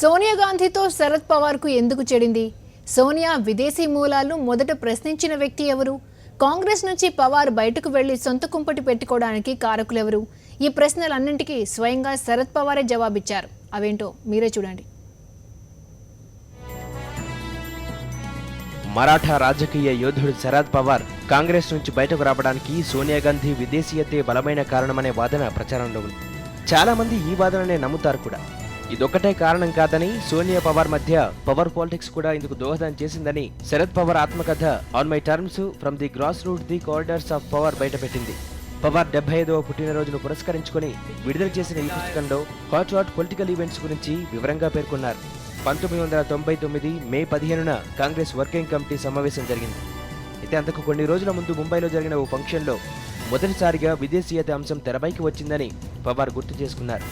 సోనియా గాంధీతో శరద్ పవార్కు ఎందుకు చెడింది? సోనియా విదేశీ మూలాలు మొదట ప్రశ్నించిన వ్యక్తి ఎవరు? కాంగ్రెస్ నుంచి పవార్ బయటకు వెళ్లి సొంత కుంపటి పెట్టుకోవడానికి కారకులెవరు? ఈ ప్రశ్నలన్నింటికీ స్వయంగా శరద్ పవారే జవాబిచ్చారు. అవేంటో మీరే చూడండి. మరాఠా రాజకీయ యోధుడు శరద్ పవార్ కాంగ్రెస్ నుంచి బయటకు రావడానికి సోనియా గాంధీ విదేశీయతే బలమైన కారణమనే వాదన ప్రచారంలో ఉంది. చాలా మంది ఈ వాదననే నమ్ముతారు కూడా. ఇదొక్కటే కారణం కాదని, సోనియా పవార్ మధ్య పవర్ పాలిటిక్స్ కూడా ఇందుకు దోహదం చేసిందని శరద్ పవార్ ఆత్మకథ on my terms from the grass root the corridors of power బయటపెట్టింది. పవార్ 75వ పుట్టినరోజును పురస్కరించుకుని విడుదల చేసిన ఈ పుస్తకంలో హాట్ పొలిటికల్ ఈవెంట్స్ గురించి వివరంగా పేర్కొన్నారు. 1999 మే 15న కాంగ్రెస్ వర్కింగ్ కమిటీ సమావేశం జరిగింది. అయితే అంతకు కొన్ని రోజుల ముందు ముంబైలో జరిగిన ఓ ఫంక్షన్లో మొదటిసారిగా విదేశీయత అంశం తెరపైకి వచ్చిందని పవార్ గుర్తు చేసుకున్నారు.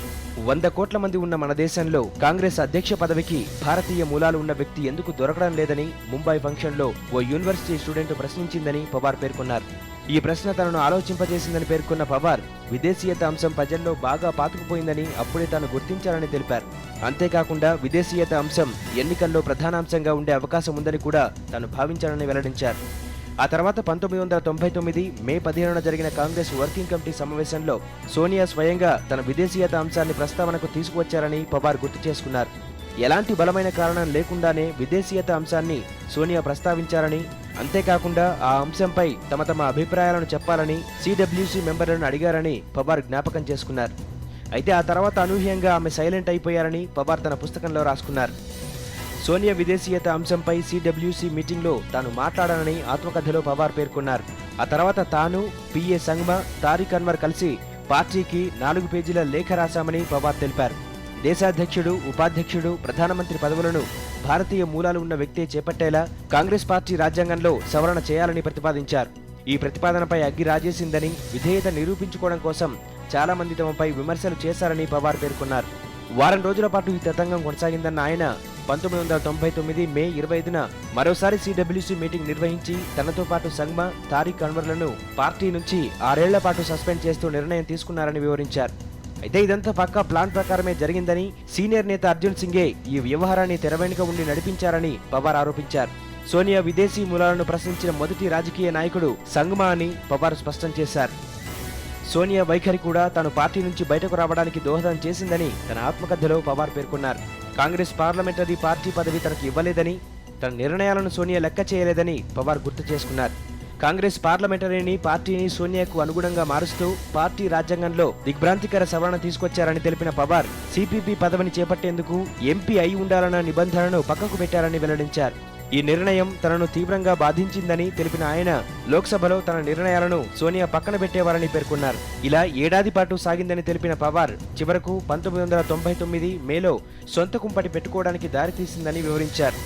100 కోట్ల మంది ఉన్న మన దేశంలో కాంగ్రెస్ అధ్యక్ష పదవికి భారతీయ మూలాలు ఉన్న వ్యక్తి ఎందుకు దొరకడం లేదని ముంబై ఫంక్షన్లో ఓ యూనివర్సిటీ స్టూడెంట్ ప్రశ్నించిందని పవార్ పేర్కొన్నారు. ఈ ప్రశ్న తనను ఆలోచింపజేసిందని పేర్కొన్న పవార్, విదేశీయత అంశం ప్రజల్లో బాగా పాతుకుపోయిందని అప్పుడే తాను గుర్తించారని తెలిపారు. అంతేకాకుండా విదేశీయత అంశం ఎన్నికల్లో ప్రధానాంశంగా ఉండే అవకాశం ఉందని కూడా తాను భావించారని వెల్లడించారు. ఆ తర్వాత 1999 మే 15న జరిగిన కాంగ్రెస్ వర్కింగ్ కమిటీ సమావేశంలో సోనియా స్వయంగా తన విదేశీయత అంశాన్ని ప్రస్తావనకు తీసుకువచ్చారని పవార్ గుర్తు చేసుకున్నారు. ఎలాంటి బలమైన కారణం లేకుండానే విదేశీయత అంశాన్ని సోనియా ప్రస్తావించారని, అంతేకాకుండా ఆ అంశంపై తమ అభిప్రాయాలను చెప్పాలని సిడబ్ల్యూసీ మెంబర్లను అడిగారని పవార్ జ్ఞాపకం చేసుకున్నారు. అయితే ఆ తర్వాత అనూహ్యంగా ఆమె సైలెంట్ అయిపోయారని పవార్ తన పుస్తకంలో రాసుకున్నారు. సోనియా విదేశీయత అంశంపై సిడబ్ల్యూసీ మీటింగ్లో తాను మాట్లాడానని ఆత్మకథలో పవార్ పేర్కొన్నారు. ఆ తర్వాత తాను, పిఏ సంగ్మా, తారిక్ అన్వర్ కలిసి పార్టీకి 4 పేజీల లేఖ రాశామని పవార్ తెలిపారు. దేశాధ్యక్షుడు, ఉపాధ్యక్షుడు, ప్రధానమంత్రి పదవులను భారతీయ మూలాలు ఉన్న వ్యక్తే చేపట్టేలా కాంగ్రెస్ పార్టీ రాజ్యాంగంలో సవరణ చేయాలని ప్రతిపాదించారు. ఈ ప్రతిపాదనపై అగ్గి రాజేసిందని, విధేయత నిరూపించుకోవడం కోసం చాలా మంది తమపై విమర్శలు చేశారని పవార్ పేర్కొన్నారు. వారం రోజుల పాటు ఈ తతంగం కొనసాగిందన్న ఆయన 1999 మే 25న మరోసారి సిడబ్ల్యూసీ మీటింగ్ నిర్వహించి తనతో పాటు సంగ్మా, తారిక్ అన్వర్లను పార్టీ నుంచి 6 ఏళ్ల పాటు సస్పెండ్ చేస్తూ నిర్ణయం తీసుకున్నారని వివరించారు. అయితే ఇదంతా పక్కా ప్లాన్ ప్రకారమే జరిగిందని, సీనియర్ నేత అర్జున్ సింగే ఈ వ్యవహారాన్ని తెరవెనుక ఉండి నడిపించారని పవార్ ఆరోపించారు. సోనియా విదేశీ మూలాలను ప్రశ్నించిన మొదటి రాజకీయ నాయకుడు సంగ్మా అని పవార్ స్పష్టం చేశారు. సోనియా వైఖరి కూడా తాను పార్టీ నుంచి బయటకు రావడానికి దోహదం చేసిందని తన ఆత్మకథలో పవార్ పేర్కొన్నారు. కాంగ్రెస్ పార్లమెంటరీ పార్టీ పదవి తనకు ఇవ్వలేదని, తన నిర్ణయాలను సోనియా లెక్క చేయలేదని పవార్ గుర్తు చేసుకున్నారు. కాంగ్రెస్ పార్లమెంటరీని పార్టీని సోనియాకు అనుగుణంగా మారుస్తూ పార్టీ రాజ్యాంగంలో దిగ్భ్రాంతికర సవరణ తీసుకొచ్చారని తెలిపిన పవార్, సిపిపి పదవిని చేపట్టేందుకు ఎంపీ అయి ఉండాలన్న నిబంధనను పక్కకు పెట్టారని వెల్లడించారు. ఈ నిర్ణయం తనను తీవ్రంగా బాధించిందని తెలిపిన ఆయన, లోక్సభలో తన నిర్ణయాలను సోనియా పక్కన పెట్టేవారని పేర్కొన్నారు. ఇలా ఏడాది పాటు సాగిందని తెలిపిన పవార్, చివరకు 1999 మేలో సొంత కుంపటి పెట్టుకోవడానికి దారితీసిందని వివరించారు.